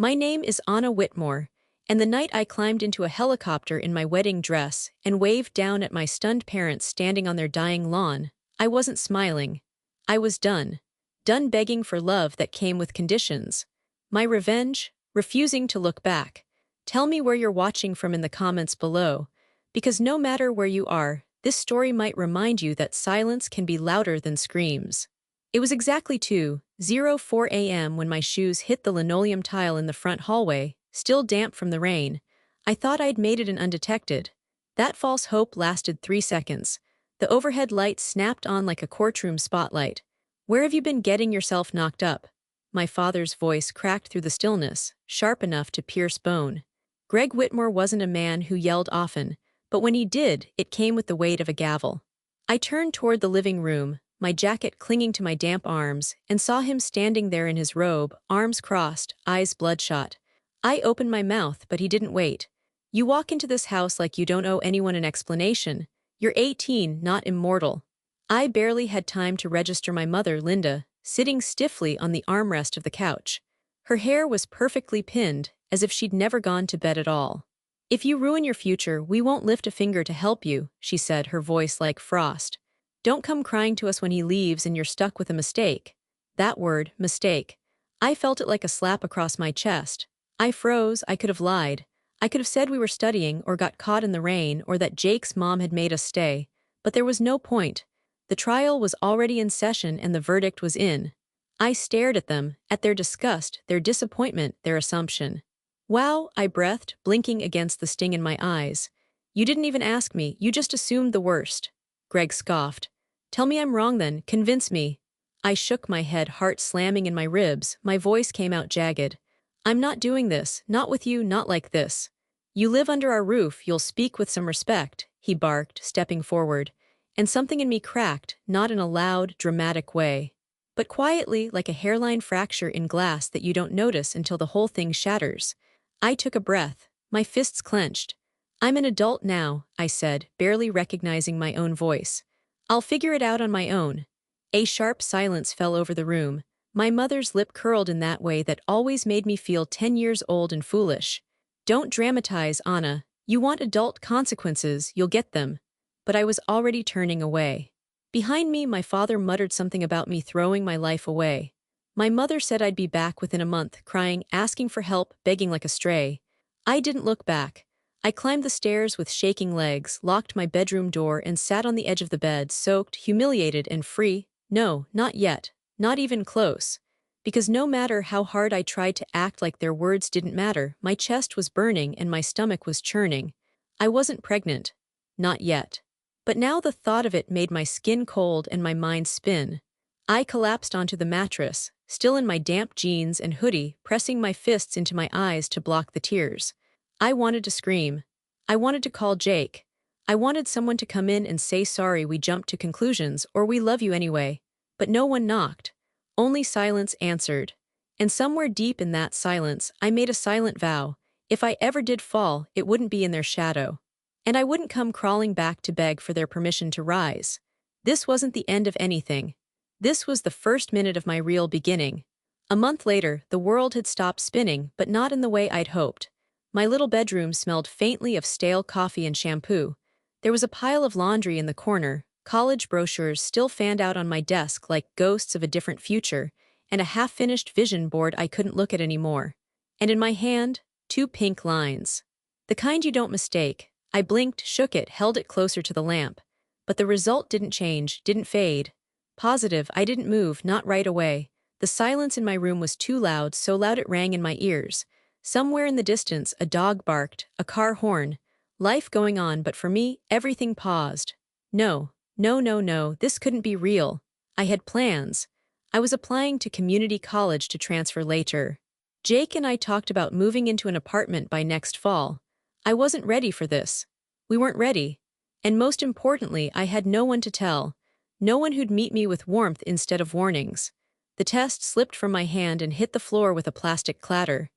My name is Anna Whitmore, and the night I climbed into a helicopter in my wedding dress and waved down at my stunned parents standing on their dying lawn, I wasn't smiling. I was done. Done begging for love that came with conditions. My revenge? Refusing to look back. Tell me where you're watching from in the comments below, because no matter where you are, this story might remind you that silence can be louder than screams. It was exactly 2:04 a.m. when my shoes hit the linoleum tile in the front hallway, still damp from the rain. I thought I'd made it in undetected. That false hope lasted 3 seconds. The overhead light snapped on like a courtroom spotlight. "Where have you been getting yourself knocked up?" My father's voice cracked through the stillness, sharp enough to pierce bone. Greg Whitmore wasn't a man who yelled often, but when he did, it came with the weight of a gavel. I turned toward the living room, my jacket clinging to my damp arms, and saw him standing there in his robe, arms crossed, eyes bloodshot. I opened my mouth, but he didn't wait. "You walk into this house like you don't owe anyone an explanation. You're 18, not immortal." I barely had time to register my mother, Linda, sitting stiffly on the armrest of the couch. Her hair was perfectly pinned, as if she'd never gone to bed at all. "If you ruin your future, we won't lift a finger to help you," she said, her voice like frost. "Don't come crying to us when he leaves and you're stuck with a mistake." That word, mistake. I felt it like a slap across my chest. I froze. I could have lied. I could have said we were studying or got caught in the rain or that Jake's mom had made us stay. But there was no point. The trial was already in session and the verdict was in. I stared at them, at their disgust, their disappointment, their assumption. "Wow," I breathed, blinking against the sting in my eyes. "You didn't even ask me, you just assumed the worst." Greg scoffed. "Tell me I'm wrong then, convince me." I shook my head, heart slamming in my ribs, my voice came out jagged. "I'm not doing this, not with you, not like this. You live under our roof, you'll speak with some respect," he barked, stepping forward. And something in me cracked, not in a loud, dramatic way, but quietly, like a hairline fracture in glass that you don't notice until the whole thing shatters. I took a breath, my fists clenched. "I'm an adult now," I said, barely recognizing my own voice. "I'll figure it out on my own." A sharp silence fell over the room. My mother's lip curled in that way that always made me feel 10 years old and foolish. "Don't dramatize, Anna. You want adult consequences, you'll get them." But I was already turning away. Behind me, my father muttered something about me throwing my life away. My mother said I'd be back within a month, crying, asking for help, begging like a stray. I didn't look back. I climbed the stairs with shaking legs, locked my bedroom door, and sat on the edge of the bed, soaked, humiliated, and free. No, not yet. Not even close. Because no matter how hard I tried to act like their words didn't matter, my chest was burning and my stomach was churning. I wasn't pregnant. Not yet. But now the thought of it made my skin cold and my mind spin. I collapsed onto the mattress, still in my damp jeans and hoodie, pressing my fists into my eyes to block the tears. I wanted to scream. I wanted to call Jake. I wanted someone to come in and say sorry we jumped to conclusions or we love you anyway. But no one knocked. Only silence answered. And somewhere deep in that silence, I made a silent vow. If I ever did fall, it wouldn't be in their shadow. And I wouldn't come crawling back to beg for their permission to rise. This wasn't the end of anything. This was the first minute of my real beginning. A month later, the world had stopped spinning, but not in the way I'd hoped. My little bedroom smelled faintly of stale coffee and shampoo. There was a pile of laundry in the corner, college brochures still fanned out on my desk like ghosts of a different future, and a half-finished vision board I couldn't look at anymore. And in my hand, 2 pink lines. The kind you don't mistake. I blinked, shook it, held it closer to the lamp. But the result didn't change, didn't fade. Positive, I didn't move, not right away. The silence in my room was too loud, so loud it rang in my ears. Somewhere in the distance, a dog barked, a car horn. Life going on, but for me, everything paused. No, no, no, no, this couldn't be real. I had plans. I was applying to community college to transfer later. Jake and I talked about moving into an apartment by next fall. I wasn't ready for this. We weren't ready. And most importantly, I had no one to tell. No one who'd meet me with warmth instead of warnings. The test slipped from my hand and hit the floor with a plastic clatter.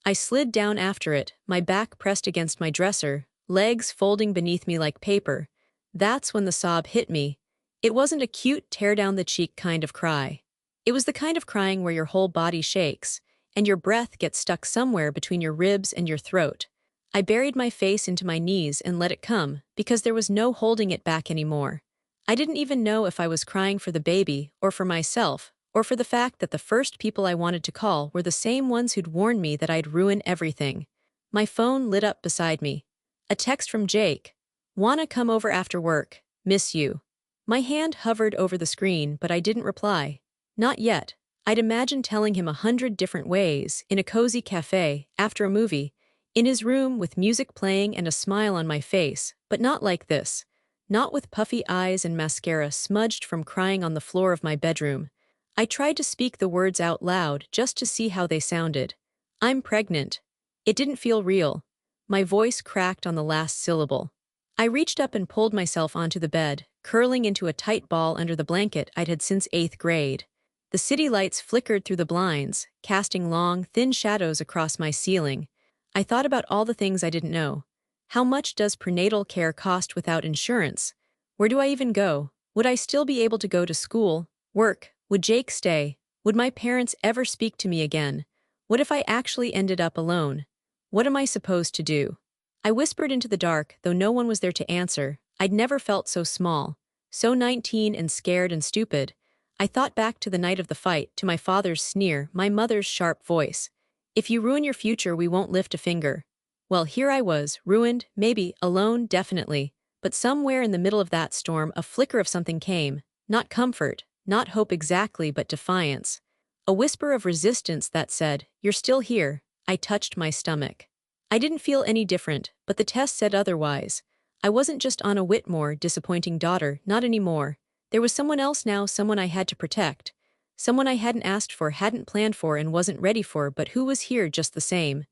I slid down after it, my back pressed against my dresser, legs folding beneath me like paper. That's when the sob hit me. It wasn't a cute tear-down-the-cheek kind of cry. It was the kind of crying where your whole body shakes, and your breath gets stuck somewhere between your ribs and your throat. I buried my face into my knees and let it come, because there was no holding it back anymore. I didn't even know if I was crying for the baby, or for myself, or for the fact that the first people I wanted to call were the same ones who'd warned me that I'd ruin everything. My phone lit up beside me. A text from Jake. "Wanna come over after work? Miss you." My hand hovered over the screen, but I didn't reply. Not yet. I'd imagined telling him 100 different ways, in a cozy cafe, after a movie, in his room with music playing and a smile on my face, but not like this. Not with puffy eyes and mascara smudged from crying on the floor of my bedroom. I tried to speak the words out loud just to see how they sounded. "I'm pregnant." It didn't feel real. My voice cracked on the last syllable. I reached up and pulled myself onto the bed, curling into a tight ball under the blanket I'd had since 8th grade. The city lights flickered through the blinds, casting long, thin shadows across my ceiling. I thought about all the things I didn't know. How much does prenatal care cost without insurance? Where do I even go? Would I still be able to go to school, work? Would Jake stay? Would my parents ever speak to me again? What if I actually ended up alone? What am I supposed to do? I whispered into the dark, though no one was there to answer. I'd never felt so small, so 19 and scared and stupid. I thought back to the night of the fight, to my father's sneer, my mother's sharp voice. "If you ruin your future, we won't lift a finger." Well, here I was, ruined, maybe, alone, definitely. But somewhere in the middle of that storm, a flicker of something came. Not comfort, not hope exactly, but defiance. A whisper of resistance that said, "You're still here." I touched my stomach. I didn't feel any different, but the test said otherwise. I wasn't just Anna Whitmore, disappointing daughter, not anymore. There was someone else now, someone I had to protect. Someone I hadn't asked for, hadn't planned for, and wasn't ready for, but who was here just the same.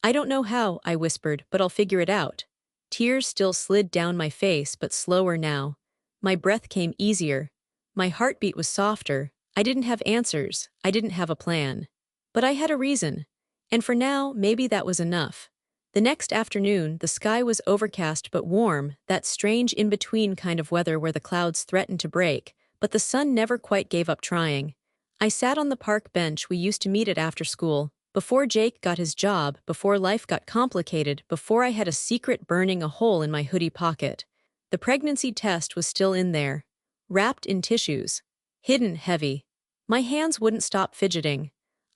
"I don't know how," I whispered, "but I'll figure it out." Tears still slid down my face, but slower now. My breath came easier. My heartbeat was softer. I didn't have answers. I didn't have a plan. But I had a reason. And for now, maybe that was enough. The next afternoon, the sky was overcast but warm, that strange in-between kind of weather where the clouds threatened to break, but the sun never quite gave up trying. I sat on the park bench we used to meet at after school, before Jake got his job, before life got complicated, before I had a secret burning a hole in my hoodie pocket. The pregnancy test was still in there, wrapped in tissues, hidden heavy. My hands wouldn't stop fidgeting.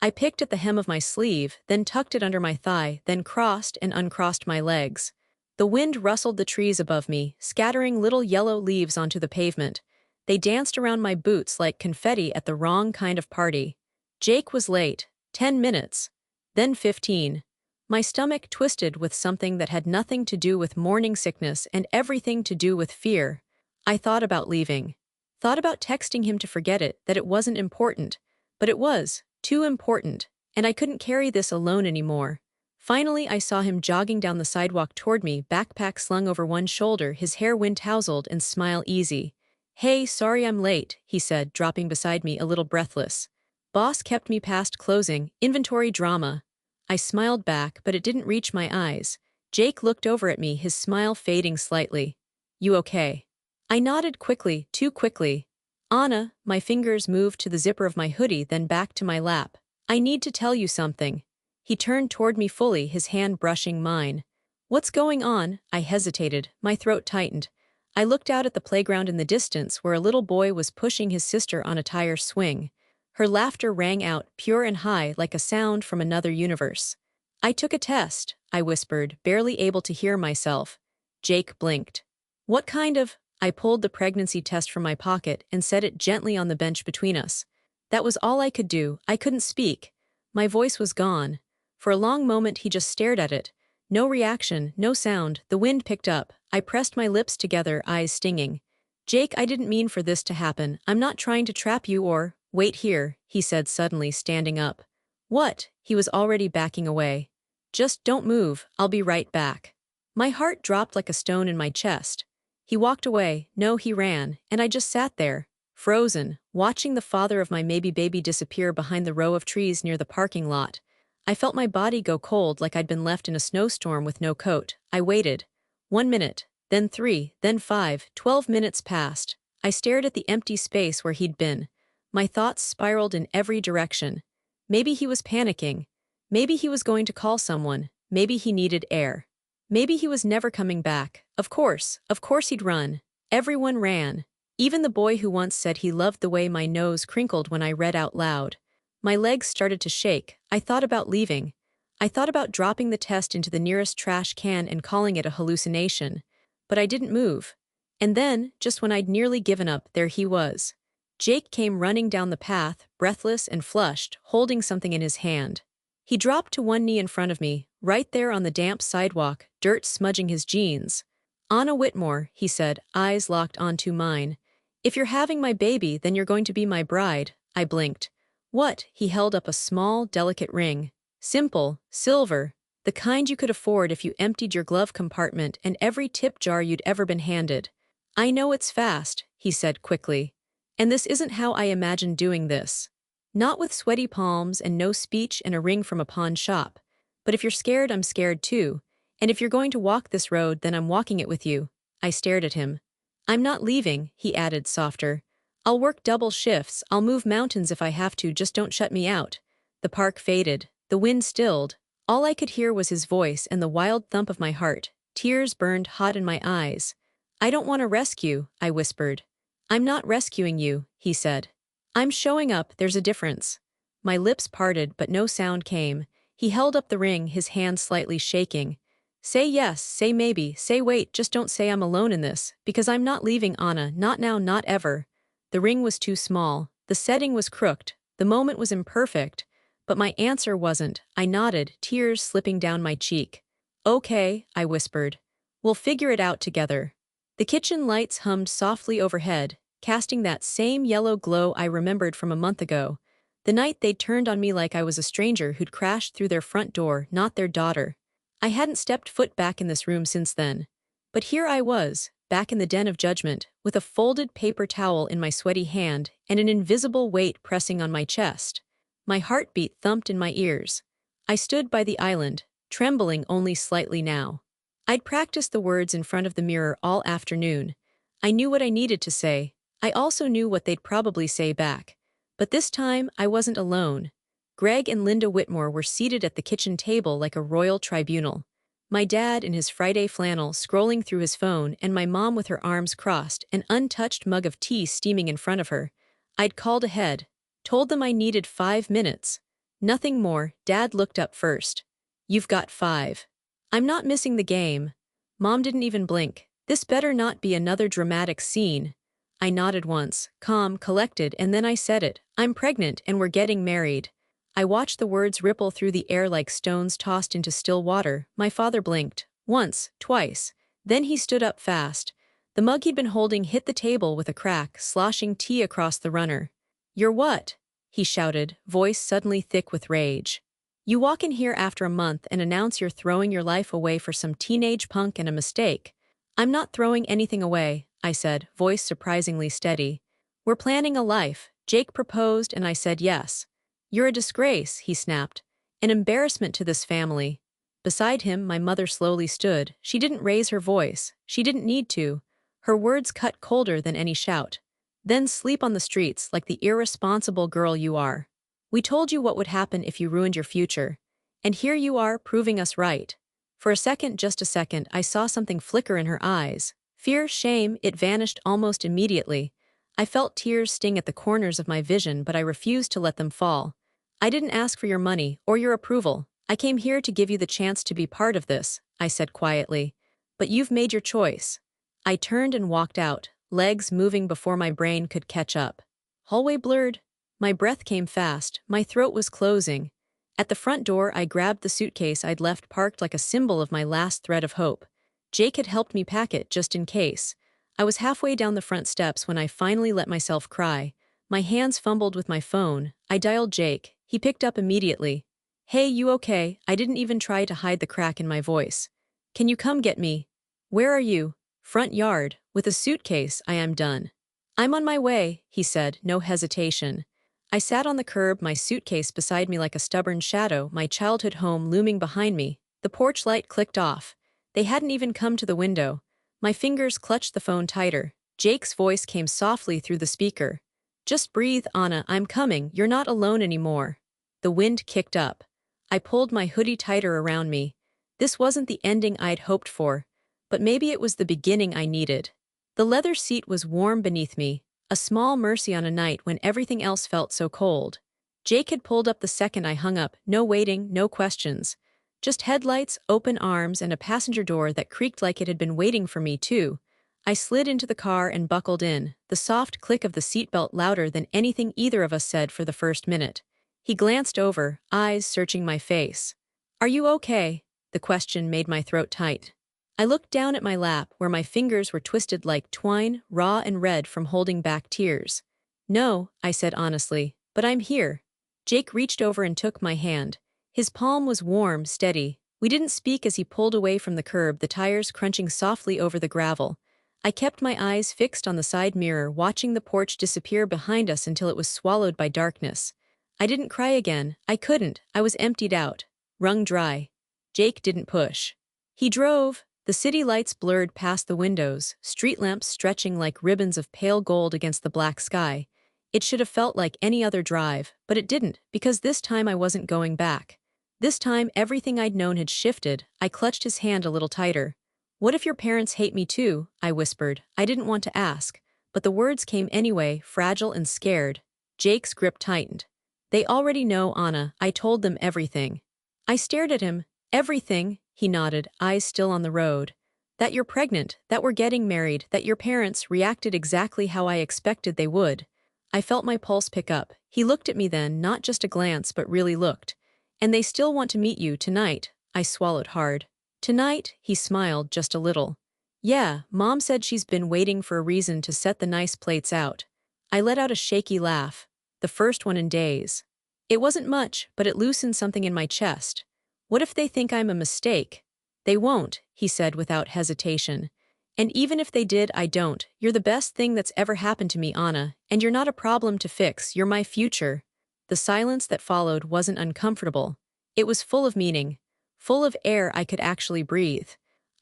I picked at the hem of my sleeve, then tucked it under my thigh, then crossed and uncrossed my legs. The wind rustled the trees above me, scattering little yellow leaves onto the pavement. They danced around my boots like confetti at the wrong kind of party. Jake was late. 10 minutes. Then 15. My stomach twisted with something that had nothing to do with morning sickness and everything to do with fear. I thought about leaving. Thought about texting him to forget it, that it wasn't important. But it was. Too important, and I couldn't carry this alone anymore. Finally, I saw him jogging down the sidewalk toward me, backpack slung over one shoulder, his hair wind-tousled, and smile easy. "Hey, sorry I'm late," he said, dropping beside me a little breathless. "Boss kept me past closing, inventory drama." I smiled back, but it didn't reach my eyes. Jake looked over at me, his smile fading slightly. "You okay?" I nodded quickly, too quickly. "Anna," my fingers moved to the zipper of my hoodie, then back to my lap. "I need to tell you something." He turned toward me fully, his hand brushing mine. "What's going on?" I hesitated, my throat tightened. I looked out at the playground in the distance where a little boy was pushing his sister on a tire swing. Her laughter rang out, pure and high, like a sound from another universe. "I took a test," I whispered, barely able to hear myself. Jake blinked. "What kind of—" I pulled the pregnancy test from my pocket and set it gently on the bench between us. That was all I could do. I couldn't speak. My voice was gone. For a long moment he just stared at it. No reaction, no sound. The wind picked up. I pressed my lips together, eyes stinging. "Jake, I didn't mean for this to happen. I'm not trying to trap you or—" "Wait here," he said suddenly, standing up. "What?" He was already backing away. "Just don't move. I'll be right back." My heart dropped like a stone in my chest. He walked away. No, he ran, and I just sat there, frozen, watching the father of my maybe baby disappear behind the row of trees near the parking lot. I felt my body go cold like I'd been left in a snowstorm with no coat. I waited. 1 minute, then 3, then 5, 12 minutes passed. I stared at the empty space where he'd been. My thoughts spiraled in every direction. Maybe he was panicking. Maybe he was going to call someone. Maybe he needed air. Maybe he was never coming back. Of course he'd run. Everyone ran. Even the boy who once said he loved the way my nose crinkled when I read out loud. My legs started to shake. I thought about leaving. I thought about dropping the test into the nearest trash can and calling it a hallucination. But I didn't move. And then, just when I'd nearly given up, there he was. Jake came running down the path, breathless and flushed, holding something in his hand. He dropped to one knee in front of me, right there on the damp sidewalk, dirt smudging his jeans. "Anna Whitmore," he said, eyes locked onto mine. "If you're having my baby, then you're going to be my bride." I blinked. "What?" He held up a small, delicate ring. Simple, silver, the kind you could afford if you emptied your glove compartment and every tip jar you'd ever been handed. "I know it's fast," he said quickly. "And this isn't how I imagined doing this. Not with sweaty palms and no speech and a ring from a pawn shop. But if you're scared, I'm scared too. And if you're going to walk this road, then I'm walking it with you." I stared at him. "I'm not leaving," he added softer. "I'll work double shifts, I'll move mountains if I have to, just don't shut me out." The park faded. The wind stilled. All I could hear was his voice and the wild thump of my heart. Tears burned hot in my eyes. "I don't want to rescue," I whispered. "I'm not rescuing you," he said. "I'm showing up, there's a difference." My lips parted, but no sound came. He held up the ring, his hand slightly shaking. "Say yes, say maybe, say wait, just don't say I'm alone in this, because I'm not leaving, Anna, not now, not ever." The ring was too small. The setting was crooked. The moment was imperfect. But my answer wasn't. I nodded, tears slipping down my cheek. "Okay," I whispered. "We'll figure it out together." The kitchen lights hummed softly overhead, casting that same yellow glow I remembered from a month ago. The night they'd turned on me like I was a stranger who'd crashed through their front door, not their daughter. I hadn't stepped foot back in this room since then. But here I was, back in the den of judgment, with a folded paper towel in my sweaty hand and an invisible weight pressing on my chest. My heartbeat thumped in my ears. I stood by the island, trembling only slightly now. I'd practiced the words in front of the mirror all afternoon. I knew what I needed to say. I also knew what they'd probably say back. But this time, I wasn't alone. Greg and Linda Whitmore were seated at the kitchen table like a royal tribunal. My dad in his Friday flannel scrolling through his phone and my mom with her arms crossed, an untouched mug of tea steaming in front of her. I'd called ahead. Told them I needed 5 minutes. Nothing more. Dad looked up first. "You've got 5. I'm not missing the game." Mom didn't even blink. "This better not be another dramatic scene." I nodded once, calm, collected, and then I said it. "I'm pregnant and we're getting married." I watched the words ripple through the air like stones tossed into still water. My father blinked. Once, twice. Then he stood up fast. The mug he'd been holding hit the table with a crack, sloshing tea across the runner. "You're what?" he shouted, voice suddenly thick with rage. "You walk in here after a month and announce you're throwing your life away for some teenage punk and a mistake." "I'm not throwing anything away," I said, voice surprisingly steady. "We're planning a life." Jake proposed and I said yes. "You're a disgrace," he snapped. "An embarrassment to this family." Beside him, my mother slowly stood. She didn't raise her voice. She didn't need to. Her words cut colder than any shout. "Then sleep on the streets like the irresponsible girl you are. We told you what would happen if you ruined your future. And here you are, proving us right." For a second, just a second, I saw something flicker in her eyes. Fear, shame, it vanished almost immediately. I felt tears sting at the corners of my vision, but I refused to let them fall. "I didn't ask for your money or your approval. I came here to give you the chance to be part of this," I said quietly. "But you've made your choice." I turned and walked out, legs moving before my brain could catch up. Hallway blurred. My breath came fast, my throat was closing. At the front door, I grabbed the suitcase I'd left parked like a symbol of my last thread of hope. Jake had helped me pack it, just in case. I was halfway down the front steps when I finally let myself cry. My hands fumbled with my phone. I dialed Jake. He picked up immediately. "Hey, you okay?" I didn't even try to hide the crack in my voice. "Can you come get me?" "Where are you?" "Front yard. With a suitcase, I am done." "I'm on my way," he said, no hesitation. I sat on the curb, my suitcase beside me like a stubborn shadow, my childhood home looming behind me. The porch light clicked off. They hadn't even come to the window. My fingers clutched the phone tighter. Jake's voice came softly through the speaker. "Just breathe, Anna, I'm coming, you're not alone anymore." The wind kicked up. I pulled my hoodie tighter around me. This wasn't the ending I'd hoped for, but maybe it was the beginning I needed. The leather seat was warm beneath me, a small mercy on a night when everything else felt so cold. Jake had pulled up the second I hung up, no waiting, no questions. Just headlights, open arms, and a passenger door that creaked like it had been waiting for me, too. I slid into the car and buckled in, the soft click of the seatbelt louder than anything either of us said for the first minute. He glanced over, eyes searching my face. "Are you okay?" The question made my throat tight. I looked down at my lap, where my fingers were twisted like twine, raw and red from holding back tears. "No," I said honestly, "but I'm here." Jake reached over and took my hand. His palm was warm, steady. We didn't speak as he pulled away from the curb, the tires crunching softly over the gravel. I kept my eyes fixed on the side mirror, watching the porch disappear behind us until it was swallowed by darkness. I didn't cry again. I couldn't. I was emptied out. Wrung dry. Jake didn't push. He drove. The city lights blurred past the windows, street lamps stretching like ribbons of pale gold against the black sky. It should have felt like any other drive, but it didn't, because this time I wasn't going back. This time everything I'd known had shifted. I clutched his hand a little tighter. "What if your parents hate me too?" I whispered. I didn't want to ask, but the words came anyway, fragile and scared. Jake's grip tightened. "They already know, Anna. I told them everything." I stared at him. "Everything?" He nodded, eyes still on the road. "That you're pregnant, that we're getting married, that your parents reacted exactly how I expected they would." I felt my pulse pick up. He looked at me then, not just a glance but really looked. "And they still want to meet you tonight." I swallowed hard. "Tonight?" He smiled just a little. "Yeah, Mom said she's been waiting for a reason to set the nice plates out." I let out a shaky laugh. The first one in days. It wasn't much, but it loosened something in my chest. "What if they think I'm a mistake?" "They won't," he said without hesitation. "And even if they did, I don't. You're the best thing that's ever happened to me, Anna, and you're not a problem to fix. You're my future." The silence that followed wasn't uncomfortable. It was full of meaning. Full of air I could actually breathe.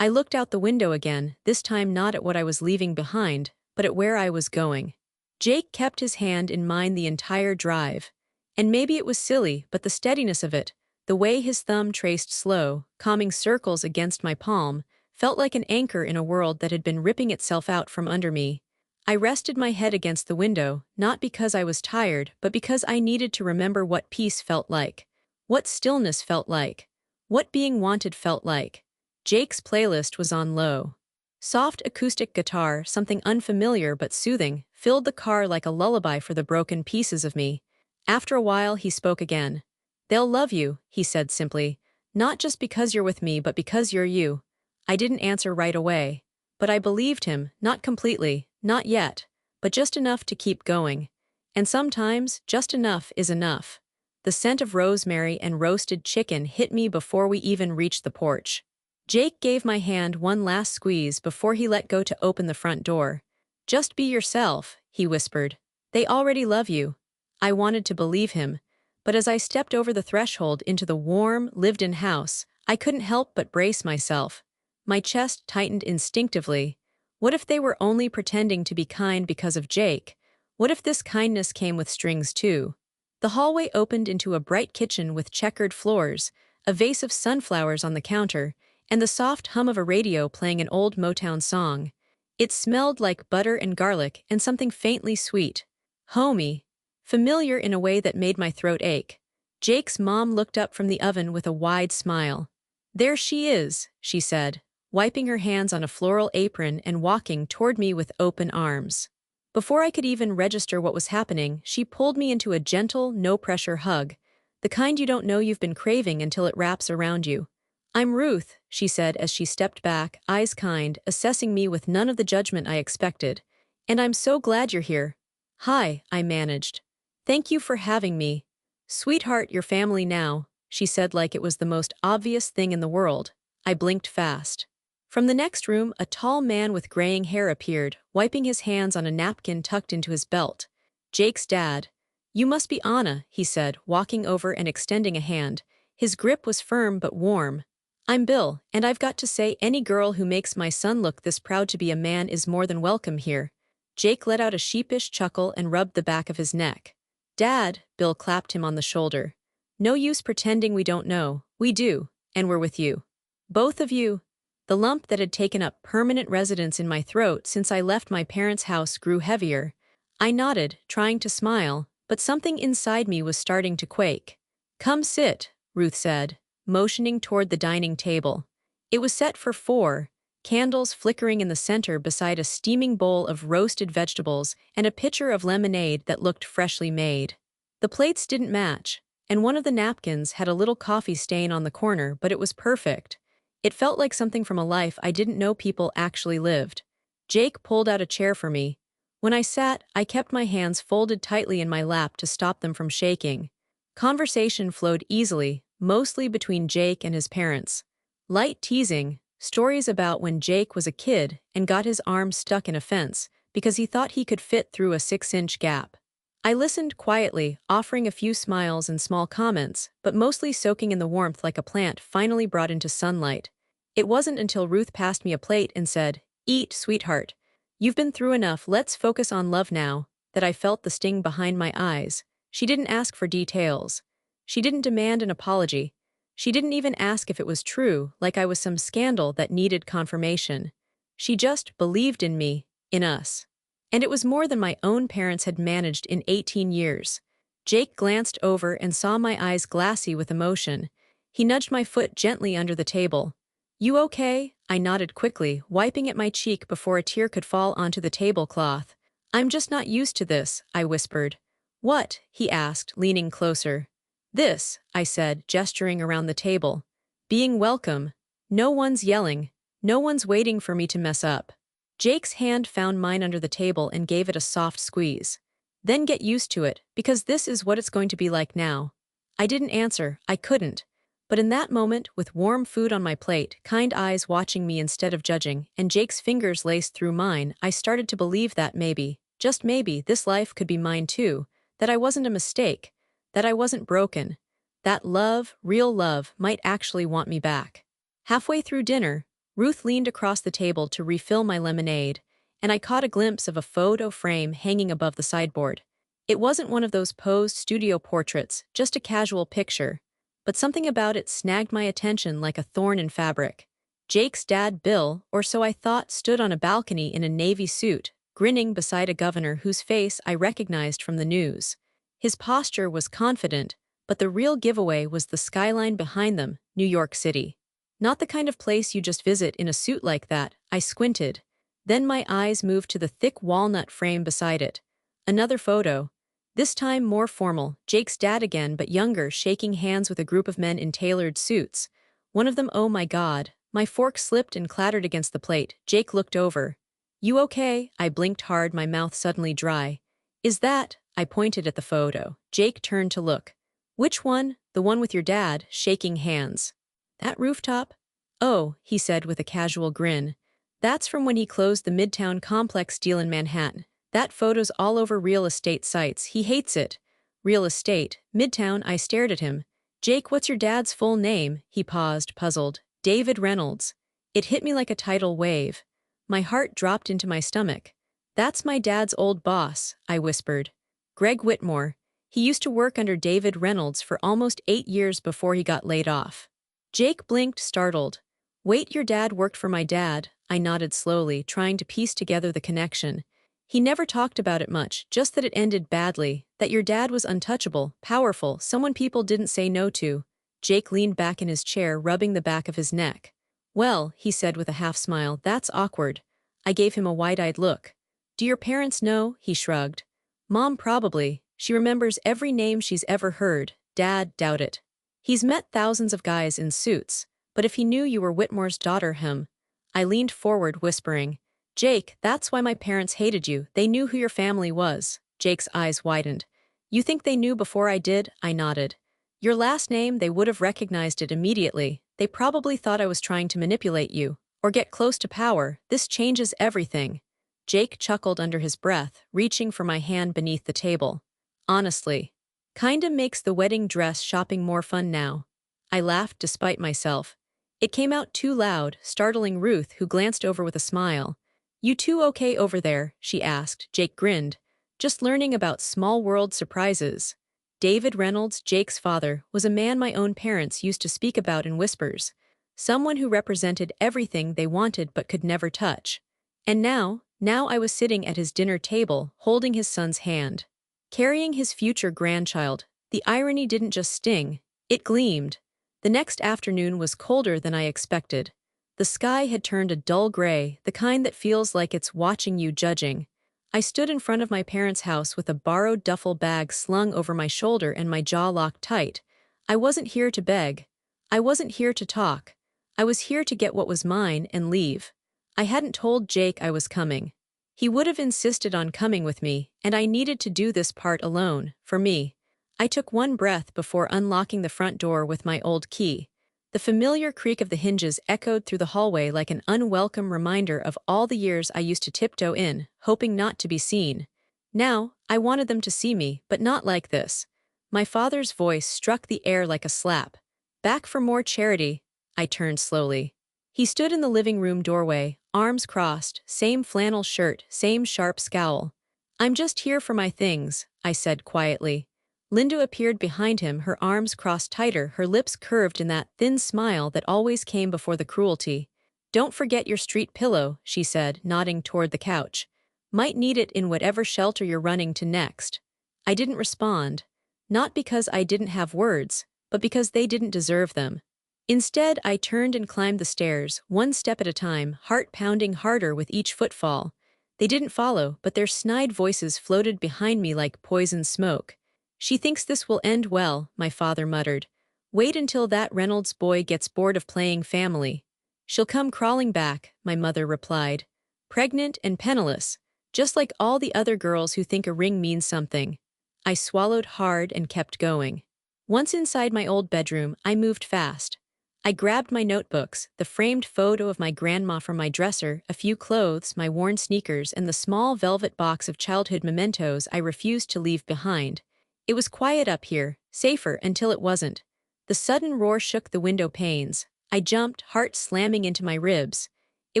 I looked out the window again, this time not at what I was leaving behind, but at where I was going. Jake kept his hand in mine the entire drive. And maybe it was silly, but the steadiness of it, the way his thumb traced slow, calming circles against my palm, felt like an anchor in a world that had been ripping itself out from under me. I rested my head against the window, not because I was tired, but because I needed to remember what peace felt like. What stillness felt like. What being wanted felt like. Jake's playlist was on low. Soft acoustic guitar, something unfamiliar but soothing, filled the car like a lullaby for the broken pieces of me. After a while he spoke again. "They'll love you," he said simply. "Not just because you're with me but because you're you." I didn't answer right away. But I believed him, not completely, not yet, but just enough to keep going. And sometimes, just enough is enough. The scent of rosemary and roasted chicken hit me before we even reached the porch. Jake gave my hand one last squeeze before he let go to open the front door. "Just be yourself," he whispered. "They already love you." I wanted to believe him, but as I stepped over the threshold into the warm, lived-in house, I couldn't help but brace myself. My chest tightened instinctively. What if they were only pretending to be kind because of Jake? What if this kindness came with strings too? The hallway opened into a bright kitchen with checkered floors, a vase of sunflowers on the counter, and the soft hum of a radio playing an old Motown song. It smelled like butter and garlic and something faintly sweet. Homey. Familiar in a way that made my throat ache. Jake's mom looked up from the oven with a wide smile. "There she is," she said, wiping her hands on a floral apron and walking toward me with open arms. Before I could even register what was happening, she pulled me into a gentle, no-pressure hug, the kind you don't know you've been craving until it wraps around you. "I'm Ruth," she said as she stepped back, eyes kind, assessing me with none of the judgment I expected. "And I'm so glad you're here." "Hi," I managed. "Thank you for having me." "Sweetheart, you're family now," she said like it was the most obvious thing in the world. I blinked fast. From the next room, a tall man with graying hair appeared, wiping his hands on a napkin tucked into his belt. "Jake's dad." "You must be Anna," he said, walking over and extending a hand. His grip was firm but warm. "I'm Bill, and I've got to say any girl who makes my son look this proud to be a man is more than welcome here." Jake let out a sheepish chuckle and rubbed the back of his neck. "Dad," Bill clapped him on the shoulder. No use pretending we don't know. We do, and we're with you. Both of you. The lump that had taken up permanent residence in my throat since I left my parents' house grew heavier. I nodded, trying to smile, but something inside me was starting to quake. Come sit, Ruth said, motioning toward the dining table. It was set for 4, candles flickering in the center beside a steaming bowl of roasted vegetables and a pitcher of lemonade that looked freshly made. The plates didn't match, and one of the napkins had a little coffee stain on the corner, but it was perfect. It felt like something from a life I didn't know people actually lived. Jake pulled out a chair for me. When I sat, I kept my hands folded tightly in my lap to stop them from shaking. Conversation flowed easily, mostly between Jake and his parents. Light teasing, stories about when Jake was a kid and got his arm stuck in a fence because he thought he could fit through a 6-inch gap. I listened quietly, offering a few smiles and small comments, but mostly soaking in the warmth like a plant finally brought into sunlight. It wasn't until Ruth passed me a plate and said, "Eat, sweetheart. You've been through enough, let's focus on love now," that I felt the sting behind my eyes. She didn't ask for details. She didn't demand an apology. She didn't even ask if it was true, like I was some scandal that needed confirmation. She just believed in me, in us. And it was more than my own parents had managed in 18 years. Jake glanced over and saw my eyes glassy with emotion. He nudged my foot gently under the table. "You okay?" I nodded quickly, wiping at my cheek before a tear could fall onto the tablecloth. "I'm just not used to this," I whispered. "What?" he asked, leaning closer. "This," I said, gesturing around the table. "Being welcome. No one's yelling. No one's waiting for me to mess up." Jake's hand found mine under the table and gave it a soft squeeze. "Then get used to it, because this is what it's going to be like now." I didn't answer, I couldn't. But in that moment, with warm food on my plate, kind eyes watching me instead of judging, and Jake's fingers laced through mine, I started to believe that maybe, just maybe, this life could be mine too, that I wasn't a mistake, that I wasn't broken, that love, real love, might actually want me back. Halfway through dinner, Ruth leaned across the table to refill my lemonade, and I caught a glimpse of a photo frame hanging above the sideboard. It wasn't one of those posed studio portraits, just a casual picture, but something about it snagged my attention like a thorn in fabric. Jake's dad, Bill, or so I thought, stood on a balcony in a navy suit, grinning beside a governor whose face I recognized from the news. His posture was confident, but the real giveaway was the skyline behind them, New York City. Not the kind of place you just visit in a suit like that. I squinted. Then my eyes moved to the thick walnut frame beside it. Another photo. This time more formal, Jake's dad again but younger, shaking hands with a group of men in tailored suits. One of them, oh my God. My fork slipped and clattered against the plate. Jake looked over. "You okay?" I blinked hard, my mouth suddenly dry. "Is that?" I pointed at the photo. Jake turned to look. "Which one?" "The one with your dad," shaking hands. "That rooftop?" "Oh," he said with a casual grin. "That's from when he closed the Midtown Complex deal in Manhattan. That photo's all over real estate sites. He hates it." "Real estate? Midtown?" I stared at him. "Jake, what's your dad's full name?" He paused, puzzled. "David Reynolds." It hit me like a tidal wave. My heart dropped into my stomach. "That's my dad's old boss," I whispered. "Greg Whitmore. He used to work under David Reynolds for almost 8 years before he got laid off." Jake blinked, startled. "Wait, your dad worked for my dad?" I nodded slowly, trying to piece together the connection. "He never talked about it much, just that it ended badly, that your dad was untouchable, powerful, someone people didn't say no to." Jake leaned back in his chair, rubbing the back of his neck. "Well," he said with a half-smile, "that's awkward." I gave him a wide-eyed look. "Do your parents know?" He shrugged. "Mom probably. She remembers every name she's ever heard. Dad, doubt it. He's met thousands of guys in suits, but if he knew you were Whitmore's daughter, him." I leaned forward, whispering, "Jake, that's why my parents hated you. They knew who your family was." Jake's eyes widened. "You think they knew before I did?" I nodded. "Your last name, they would have recognized it immediately. They probably thought I was trying to manipulate you, or get close to power. This changes everything." Jake chuckled under his breath, reaching for my hand beneath the table. "Honestly, kinda makes the wedding dress shopping more fun now." I laughed despite myself. It came out too loud, startling Ruth, who glanced over with a smile. "You two okay over there?" she asked. Jake grinned. "Just learning about small world surprises." David Reynolds, Jake's father, was a man my own parents used to speak about in whispers, someone who represented everything they wanted but could never touch. And now I was sitting at his dinner table, holding his son's hand, carrying his future grandchild. The irony didn't just sting, it gleamed. The next afternoon was colder than I expected. The sky had turned a dull gray, the kind that feels like it's watching you judging. I stood in front of my parents' house with a borrowed duffel bag slung over my shoulder and my jaw locked tight. I wasn't here to beg. I wasn't here to talk. I was here to get what was mine and leave. I hadn't told Jake I was coming. He would have insisted on coming with me, and I needed to do this part alone, for me. I took one breath before unlocking the front door with my old key. The familiar creak of the hinges echoed through the hallway like an unwelcome reminder of all the years I used to tiptoe in, hoping not to be seen. Now, I wanted them to see me, but not like this. My father's voice struck the air like a slap. "Back for more charity." I turned slowly. He stood in the living room doorway, arms crossed, same flannel shirt, same sharp scowl. "I'm just here for my things," I said quietly. Linda appeared behind him, her arms crossed tighter, her lips curved in that thin smile that always came before the cruelty. "Don't forget your street pillow," she said, nodding toward the couch. "Might need it in whatever shelter you're running to next." I didn't respond. Not because I didn't have words, but because they didn't deserve them. Instead, I turned and climbed the stairs, one step at a time, heart pounding harder with each footfall. They didn't follow, but their snide voices floated behind me like poison smoke. "She thinks this will end well," my father muttered. "Wait until that Reynolds boy gets bored of playing family." "She'll come crawling back," my mother replied. "Pregnant and penniless, just like all the other girls who think a ring means something." I swallowed hard and kept going. Once inside my old bedroom, I moved fast. I grabbed my notebooks, the framed photo of my grandma from my dresser, a few clothes, my worn sneakers, and the small velvet box of childhood mementos I refused to leave behind. It was quiet up here, safer until it wasn't. The sudden roar shook the window panes. I jumped, heart slamming into my ribs. It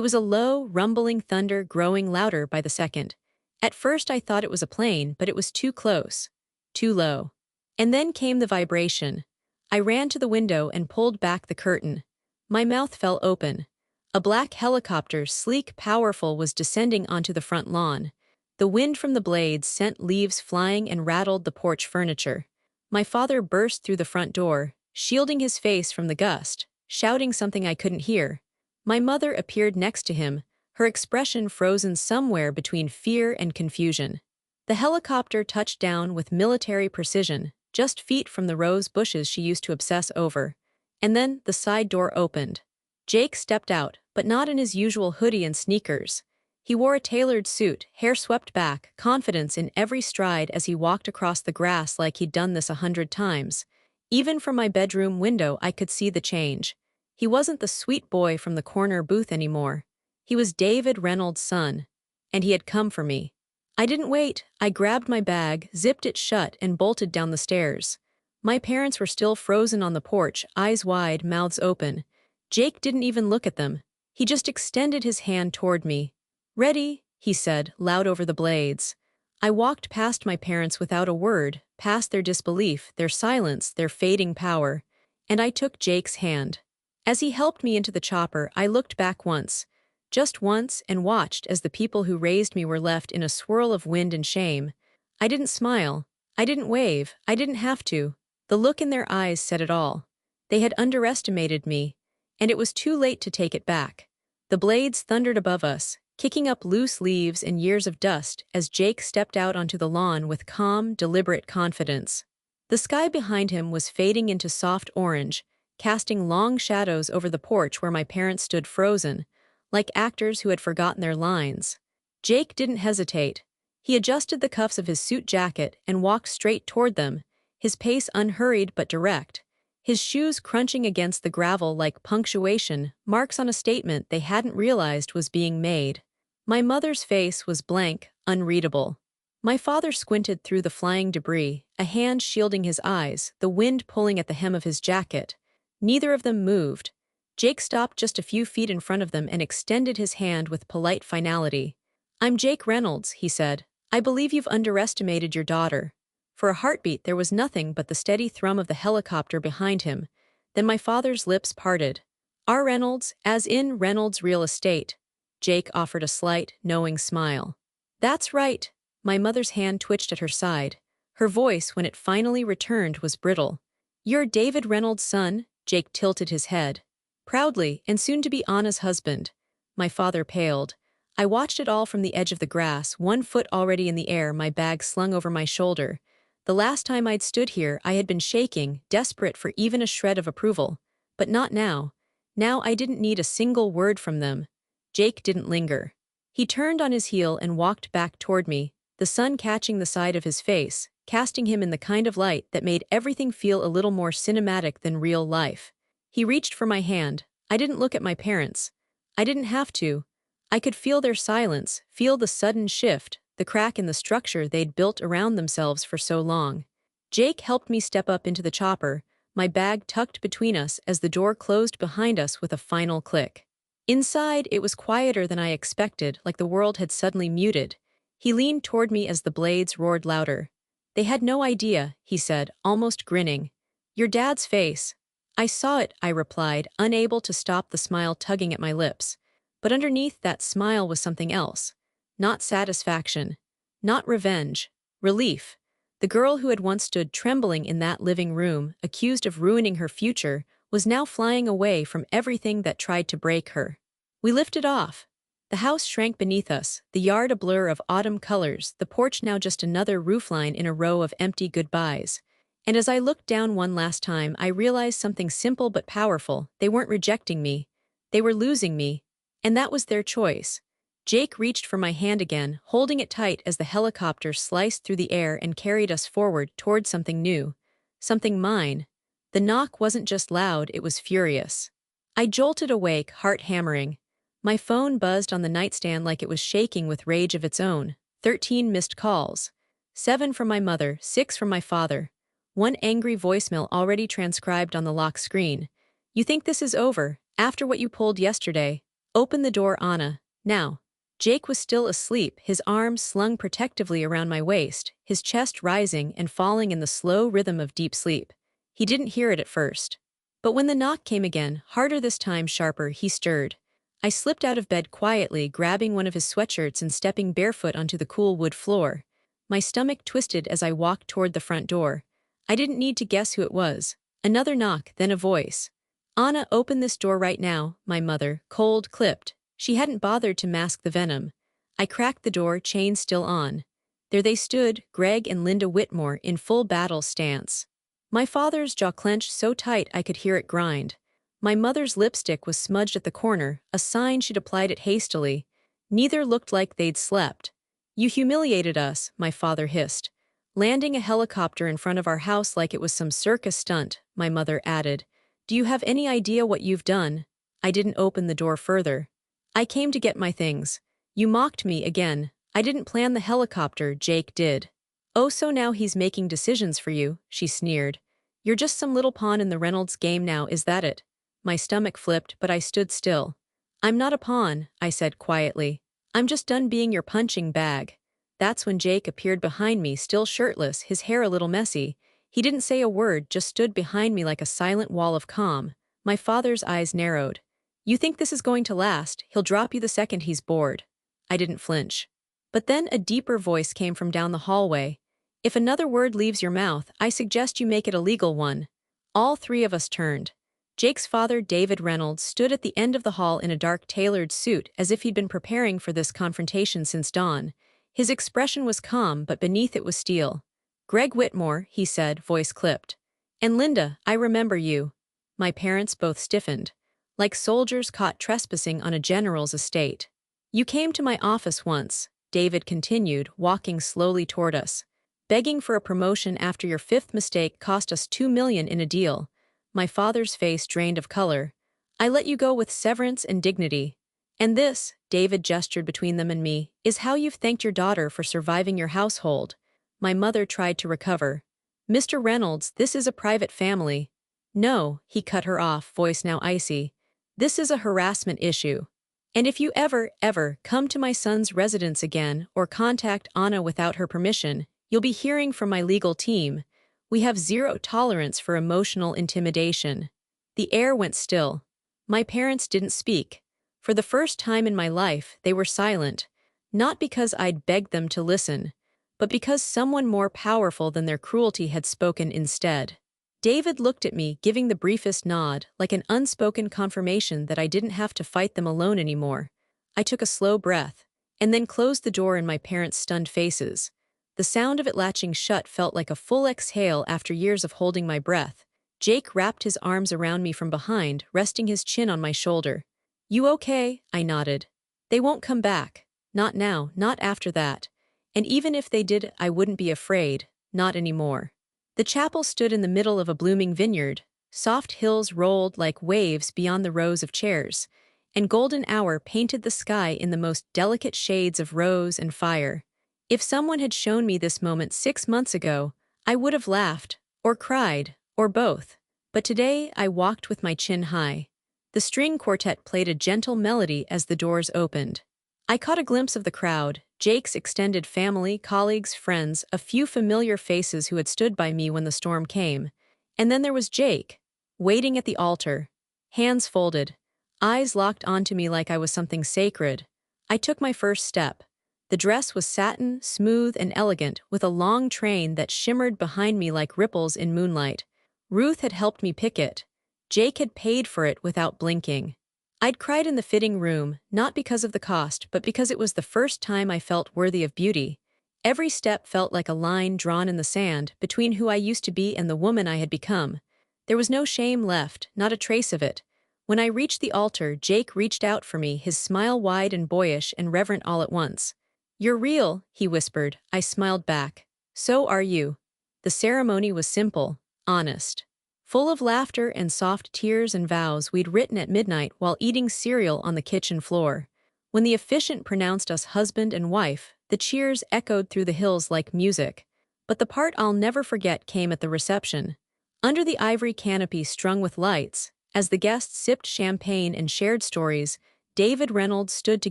was a low, rumbling thunder growing louder by the second. At first I thought it was a plane, but it was too close. Too low. And then came the vibration. I ran to the window and pulled back the curtain. My mouth fell open. A black helicopter, sleek, powerful, was descending onto the front lawn. The wind from the blades sent leaves flying and rattled the porch furniture. My father burst through the front door, shielding his face from the gust, shouting something I couldn't hear. My mother appeared next to him, her expression frozen somewhere between fear and confusion. The helicopter touched down with military precision, just feet from the rose bushes she used to obsess over. And then the side door opened. Jake stepped out, but not in his usual hoodie and sneakers. He wore a tailored suit, hair swept back, confidence in every stride as he walked across the grass like he'd done this 100 times. Even from my bedroom window I could see the change. He wasn't the sweet boy from the corner booth anymore. He was David Reynolds' son. And he had come for me. I didn't wait. I grabbed my bag, zipped it shut, and bolted down the stairs. My parents were still frozen on the porch, eyes wide, mouths open. Jake didn't even look at them. He just extended his hand toward me. "Ready," he said, loud over the blades. I walked past my parents without a word, past their disbelief, their silence, their fading power. And I took Jake's hand. As he helped me into the chopper, I looked back once. Just once, and watched as the people who raised me were left in a swirl of wind and shame. I didn't smile. I didn't wave. I didn't have to. The look in their eyes said it all. They had underestimated me. And it was too late to take it back. The blades thundered above us, kicking up loose leaves and years of dust as Jake stepped out onto the lawn with calm, deliberate confidence. The sky behind him was fading into soft orange, casting long shadows over the porch where my parents stood frozen, like actors who had forgotten their lines. Jake didn't hesitate. He adjusted the cuffs of his suit jacket and walked straight toward them, his pace unhurried but direct, his shoes crunching against the gravel like punctuation, marks on a statement they hadn't realized was being made. My mother's face was blank, unreadable. My father squinted through the flying debris, a hand shielding his eyes, the wind pulling at the hem of his jacket. Neither of them moved. Jake stopped just a few feet in front of them and extended his hand with polite finality. "I'm Jake Reynolds," he said. "I believe you've underestimated your daughter." For a heartbeat there was nothing but the steady thrum of the helicopter behind him. Then my father's lips parted. "R. Reynolds, as in Reynolds Real Estate." Jake offered a slight, knowing smile. "That's right." My mother's hand twitched at her side. Her voice, when it finally returned, was brittle. "You're David Reynolds' son?" Jake tilted his head. "Proudly, and soon to be Anna's husband." My father paled. I watched it all from the edge of the grass, 1 foot already in the air, my bag slung over my shoulder. The last time I'd stood here, I had been shaking, desperate for even a shred of approval. But not now. Now I didn't need a single word from them. Jake didn't linger. He turned on his heel and walked back toward me, the sun catching the side of his face, casting him in the kind of light that made everything feel a little more cinematic than real life. He reached for my hand. I didn't look at my parents. I didn't have to. I could feel their silence, feel the sudden shift, the crack in the structure they'd built around themselves for so long. Jake helped me step up into the chopper, my bag tucked between us as the door closed behind us with a final click. Inside, it was quieter than I expected, like the world had suddenly muted. He leaned toward me as the blades roared louder. "They had no idea," he said, almost grinning. "Your dad's face." "I saw it," I replied, unable to stop the smile tugging at my lips. But underneath that smile was something else. Not satisfaction. Not revenge. Relief. The girl who had once stood trembling in that living room, accused of ruining her future, was now flying away from everything that tried to break her. We lifted off. The house shrank beneath us, the yard a blur of autumn colors, the porch now just another roofline in a row of empty goodbyes. And as I looked down one last time, I realized something simple but powerful. They weren't rejecting me. They were losing me. And that was their choice. Jake reached for my hand again, holding it tight as the helicopter sliced through the air and carried us forward toward something new. Something mine. The knock wasn't just loud, it was furious. I jolted awake, heart hammering. My phone buzzed on the nightstand like it was shaking with rage of its own. 13 missed calls. 7 from my mother, 6 from my father. One angry voicemail already transcribed on the lock screen. "You think this is over, after what you pulled yesterday? Open the door, Anna, now." Jake was still asleep, his arms slung protectively around my waist, his chest rising and falling in the slow rhythm of deep sleep. He didn't hear it at first. But when the knock came again, harder this time, sharper, he stirred. I slipped out of bed quietly, grabbing one of his sweatshirts and stepping barefoot onto the cool wood floor. My stomach twisted as I walked toward the front door. I didn't need to guess who it was. Another knock, then a voice. "Anna, open this door right now," my mother, cold, clipped. She hadn't bothered to mask the venom. I cracked the door, chain still on. There they stood, Greg and Linda Whitmore, in full battle stance. My father's jaw clenched so tight I could hear it grind. My mother's lipstick was smudged at the corner, a sign she'd applied it hastily. Neither looked like they'd slept. "You humiliated us," my father hissed. "Landing a helicopter in front of our house like it was some circus stunt," my mother added. "Do you have any idea what you've done?" I didn't open the door further. "I came to get my things. You mocked me again. I didn't plan the helicopter, Jake did." "Oh, so now he's making decisions for you," she sneered. "You're just some little pawn in the Reynolds game now, is that it?" My stomach flipped, but I stood still. "I'm not a pawn," I said quietly. "I'm just done being your punching bag." That's when Jake appeared behind me, still shirtless, his hair a little messy. He didn't say a word, just stood behind me like a silent wall of calm. My father's eyes narrowed. "You think this is going to last? He'll drop you the second he's bored." I didn't flinch. But then a deeper voice came from down the hallway. "If another word leaves your mouth, I suggest you make it a legal one." All 3 of us turned. Jake's father, David Reynolds, stood at the end of the hall in a dark tailored suit, as if he'd been preparing for this confrontation since dawn. His expression was calm, but beneath it was steel. "Greg Whitmore," he said, voice clipped. "And Linda, I remember you." My parents both stiffened. Like soldiers caught trespassing on a general's estate. "You came to my office once," David continued, walking slowly toward us. "Begging for a promotion after your 5th mistake cost us $2 million in a deal." My father's face drained of color. "I let you go with severance and dignity. And this," David gestured between them and me, "is how you've thanked your daughter for surviving your household." My mother tried to recover. "Mr. Reynolds, this is a private family." "No," he cut her off, voice now icy. "This is a harassment issue. And if you ever come to my son's residence again or contact Anna without her permission, You'll be hearing from my legal team. We have zero tolerance for emotional intimidation." The air went still. My parents didn't speak. For the first time in my life, they were silent, not because I'd begged them to listen, but because someone more powerful than their cruelty had spoken instead. David looked at me, giving the briefest nod, like an unspoken confirmation that I didn't have to fight them alone anymore. I took a slow breath, and then closed the door in my parents' stunned faces. The sound of it latching shut felt like a full exhale after years of holding my breath. Jake wrapped his arms around me from behind, resting his chin on my shoulder. "You okay?" I nodded. "They won't come back. Not now, not after that. And even if they did, I wouldn't be afraid. Not anymore." The chapel stood in the middle of a blooming vineyard. Soft hills rolled like waves beyond the rows of chairs, and golden hour painted the sky in the most delicate shades of rose and fire. If someone had shown me this moment 6 months ago, I would have laughed, or cried, or both. But today I walked with my chin high. The string quartet played a gentle melody as the doors opened. I caught a glimpse of the crowd, Jake's extended family, colleagues, friends, a few familiar faces who had stood by me when the storm came. And then there was Jake, waiting at the altar, hands folded, eyes locked onto me like I was something sacred. I took my first step. The dress was satin, smooth and elegant, with a long train that shimmered behind me like ripples in moonlight. Ruth had helped me pick it. Jake had paid for it without blinking. I'd cried in the fitting room, not because of the cost, but because it was the first time I felt worthy of beauty. Every step felt like a line drawn in the sand between who I used to be and the woman I had become. There was no shame left, not a trace of it. When I reached the altar, Jake reached out for me, his smile wide and boyish and reverent all at once. "You're real," he whispered. I smiled back. "So are you." The ceremony was simple, honest. Full of laughter and soft tears and vows we'd written at midnight while eating cereal on the kitchen floor. When the officiant pronounced us husband and wife, the cheers echoed through the hills like music. But the part I'll never forget came at the reception. Under the ivory canopy strung with lights, as the guests sipped champagne and shared stories, David Reynolds stood to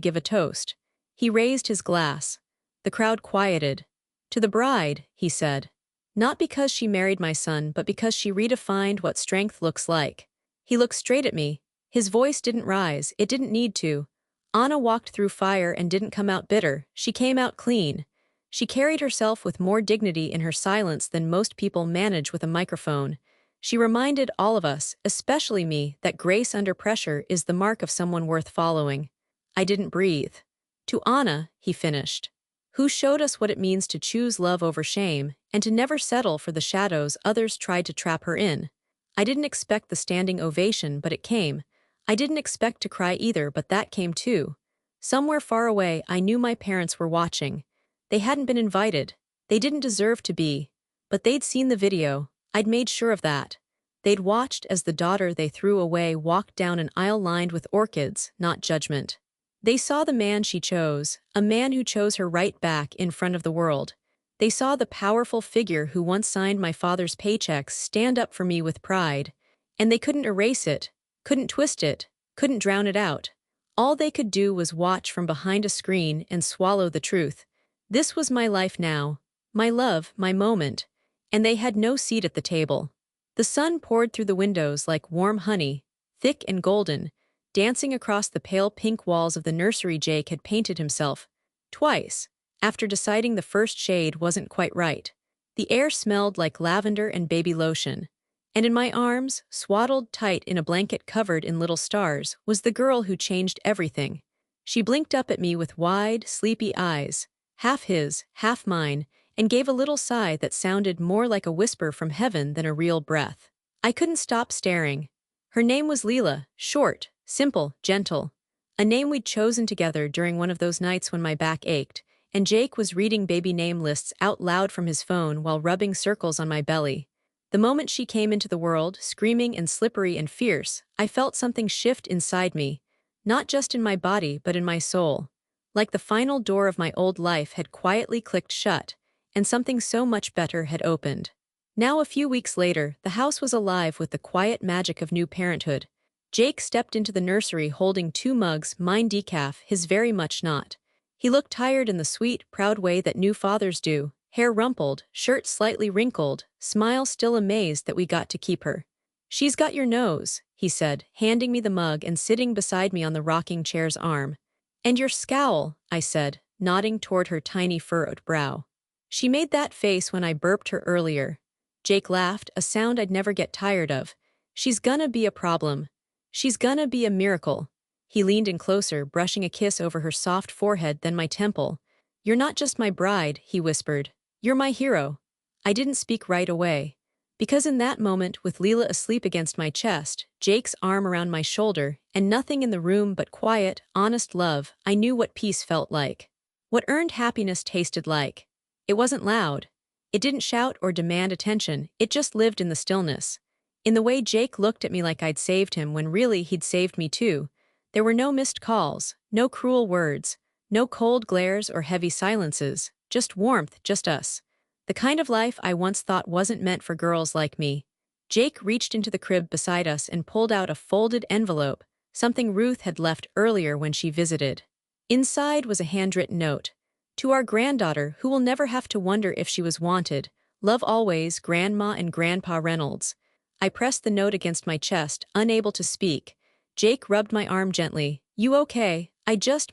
give a toast. He raised his glass. The crowd quieted. "To the bride," he said. "Not because she married my son, but because she redefined what strength looks like." He looked straight at me. His voice didn't rise, it didn't need to. Anna walked through fire and didn't come out bitter, she came out clean. She carried herself with more dignity in her silence than most people manage with a microphone. She reminded all of us, especially me, that grace under pressure is the mark of someone worth following. I didn't breathe. "To Anna," he finished, "who showed us what it means to choose love over shame, and to never settle for the shadows others tried to trap her in." I didn't expect the standing ovation, but it came. I didn't expect to cry either, but that came too. Somewhere far away, I knew my parents were watching. They hadn't been invited. They didn't deserve to be. But they'd seen the video. I'd made sure of that. They'd watched as the daughter they threw away walked down an aisle lined with orchids, not judgment. They saw the man she chose, a man who chose her right back in front of the world. They saw the powerful figure who once signed my father's paychecks stand up for me with pride. And they couldn't erase it, couldn't twist it, couldn't drown it out. All they could do was watch from behind a screen and swallow the truth. This was my life now, my love, my moment, and they had no seat at the table. The sun poured through the windows like warm honey, thick and golden, dancing across the pale pink walls of the nursery Jake had painted himself. Twice, after deciding the first shade wasn't quite right. The air smelled like lavender and baby lotion. And in my arms, swaddled tight in a blanket covered in little stars, was the girl who changed everything. She blinked up at me with wide, sleepy eyes, half his, half mine, and gave a little sigh that sounded more like a whisper from heaven than a real breath. I couldn't stop staring. Her name was Leela, short, simple, gentle. A name we'd chosen together during one of those nights when my back ached, and Jake was reading baby name lists out loud from his phone while rubbing circles on my belly. The moment she came into the world, screaming and slippery and fierce, I felt something shift inside me, not just in my body but in my soul. Like the final door of my old life had quietly clicked shut, and something so much better had opened. Now a few weeks later, the house was alive with the quiet magic of new parenthood. Jake stepped into the nursery holding 2 mugs, mine decaf, his very much not. He looked tired in the sweet, proud way that new fathers do, hair rumpled, shirt slightly wrinkled, smile still amazed that we got to keep her. "She's got your nose," he said, handing me the mug and sitting beside me on the rocking chair's arm. "And your scowl," I said, nodding toward her tiny furrowed brow. "She made that face when I burped her earlier." Jake laughed, a sound I'd never get tired of. "She's gonna be a problem. She's gonna be a miracle." He leaned in closer, brushing a kiss over her soft forehead, then my temple. "You're not just my bride," he whispered. "You're my hero." I didn't speak right away. Because in that moment, with Leela asleep against my chest, Jake's arm around my shoulder, and nothing in the room but quiet, honest love, I knew what peace felt like. What earned happiness tasted like. It wasn't loud. It didn't shout or demand attention, it just lived in the stillness. In the way Jake looked at me like I'd saved him when really he'd saved me too. There were no missed calls, no cruel words, no cold glares or heavy silences, just warmth, just us. The kind of life I once thought wasn't meant for girls like me. Jake reached into the crib beside us and pulled out a folded envelope, something Ruth had left earlier when she visited. Inside was a handwritten note. "To our granddaughter, who will never have to wonder if she was wanted. Love always, Grandma and Grandpa Reynolds." I pressed the note against my chest, unable to speak. Jake rubbed my arm gently. "You okay?"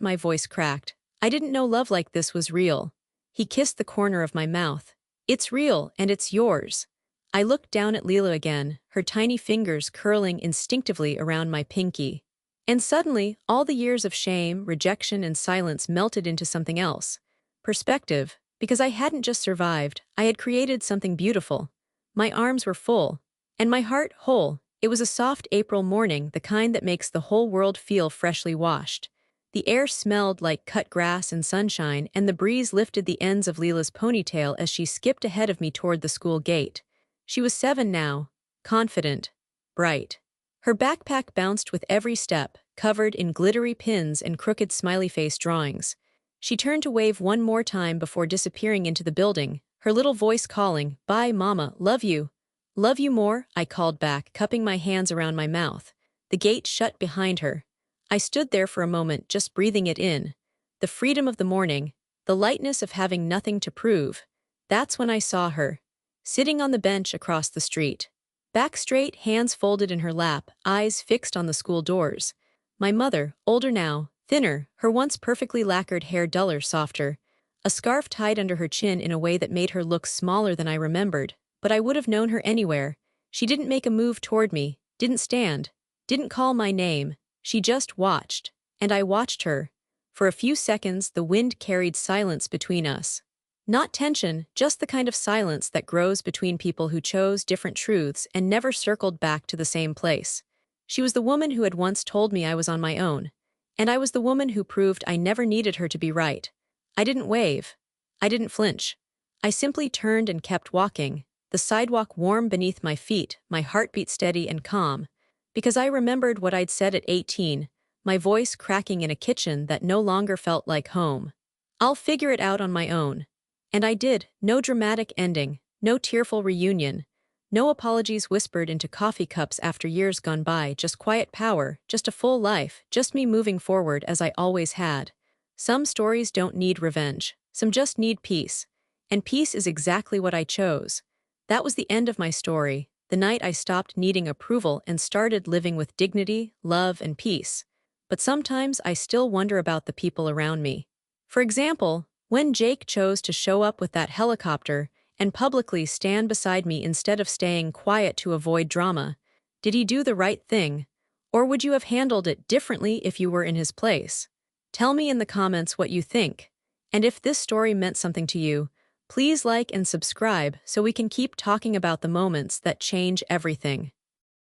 My voice cracked. "I didn't know love like this was real." He kissed the corner of my mouth. "It's real, and it's yours." I looked down at Leela again, her tiny fingers curling instinctively around my pinky. And suddenly, all the years of shame, rejection, and silence melted into something else. Perspective, because I hadn't just survived, I had created something beautiful. My arms were full, and my heart whole. It was a soft April morning, the kind that makes the whole world feel freshly washed. The air smelled like cut grass and sunshine, and the breeze lifted the ends of Leela's ponytail as she skipped ahead of me toward the school gate. She was 7 now, confident, bright. Her backpack bounced with every step, covered in glittery pins and crooked smiley face drawings. She turned to wave one more time before disappearing into the building, her little voice calling, "Bye, Mama, love you." "Love you more," I called back, cupping my hands around my mouth. The gate shut behind her. I stood there for a moment, just breathing it in. The freedom of the morning, the lightness of having nothing to prove. That's when I saw her, sitting on the bench across the street. Back straight, hands folded in her lap, eyes fixed on the school doors. My mother, older now, thinner, her once perfectly lacquered hair duller, softer. A scarf tied under her chin in a way that made her look smaller than I remembered, but I would have known her anywhere. She didn't make a move toward me, didn't stand, didn't call my name. She just watched, and I watched her. For a few seconds, the wind carried silence between us. Not tension, just the kind of silence that grows between people who chose different truths and never circled back to the same place. She was the woman who had once told me I was on my own, and I was the woman who proved I never needed her to be right. I didn't wave. I didn't flinch. I simply turned and kept walking, the sidewalk warm beneath my feet, my heartbeat steady and calm. Because I remembered what I'd said at 18, my voice cracking in a kitchen that no longer felt like home. "I'll figure it out on my own." And I did. No dramatic ending, no tearful reunion, no apologies whispered into coffee cups after years gone by, just quiet power, just a full life, just me moving forward as I always had. Some stories don't need revenge, some just need peace. And peace is exactly what I chose. That was the end of my story, the night I stopped needing approval and started living with dignity, love, and peace. But sometimes I still wonder about the people around me. For example, when Jake chose to show up with that helicopter and publicly stand beside me instead of staying quiet to avoid drama, did he do the right thing? Or would you have handled it differently if you were in his place? Tell me in the comments what you think. And if this story meant something to you, please like and subscribe so we can keep talking about the moments that change everything.